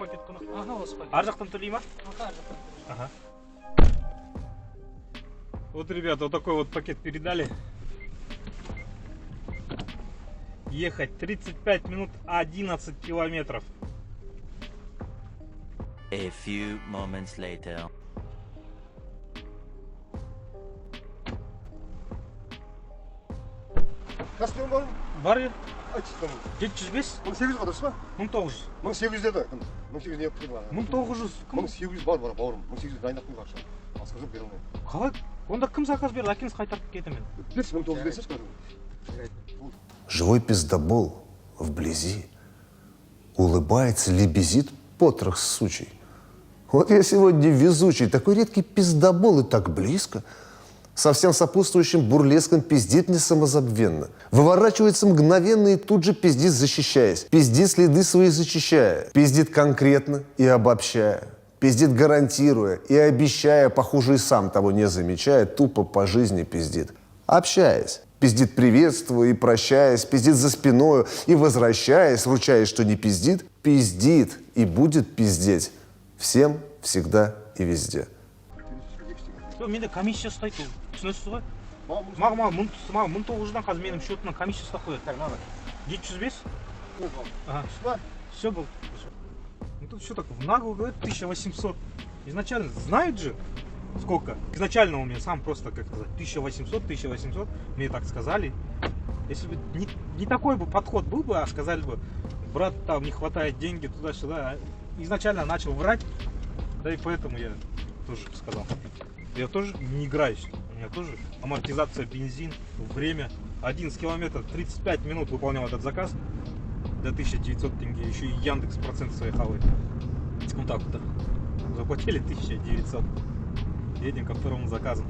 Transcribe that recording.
пакет құны? Ага, осы пакет. Ар жақтан төлей ма? Ага. Вот, ребята, вот такой вот пакет передали. Ехать 35 минут 11 километров. A few moments later. Каспион бар ма? Бар ер. Айтшы там. 705 1800 ба дұрыс па? 1900. 1800 деді. 1800 не қылып алған? 1900. 1800 бар бауырым. 1800 дайындап қойған ақша. Басқа жоқ бере алмаймын. Қалай? Онда кім заказ берді? Әкеңіз қайтарып кетемін. Берші 1900 берсеңші қазір. Живой пиздобол вблизи улыбается, лебезит потрох сучий. Вот я сегодня везучий, такой редкий пиздобол и так близко. Со всем сопутствующим бурлеском пиздит мне самозабвенно. Выворачивается мгновенно и тут же пиздит, защищаясь. Пиздит, следы свои зачищая. Пиздит конкретно и обобщая. Пиздит, гарантируя и обещая, похоже, и сам того не замечая, тупо по жизни пиздит. Общаясь. Пиздит, приветствуя и прощаясь. Пиздит за спиною и возвращаясь, ручаясь, что не пиздит. Пиздит и будет пиздеть. Всем, всегда и везде. Менде комиссия ұстайды, түсінесіз ғой? Маған 1900-дан қазір менің счетымнан комиссия ұстап қояды. 705? Ага. Все было. Ну тут что такое? В наглую говорит 1800. Изначально знают же сколько? Изначально у меня сам просто как сказать 1800. Мне так сказали. Если бы не такой бы подход был бы, а сказали бы, брат, там не хватает деньги туда-сюда. Изначально начал врать, да и поэтому я тоже сказал. Я тоже не играюсь. У меня тоже амортизация, бензин, время. 11 километров, 35 минут выполнял этот заказ. До 1900 тенге. Еще и Яндекс процент свои хавает. Вот так вот. Заплатили 1900. Едем ко второму заказу.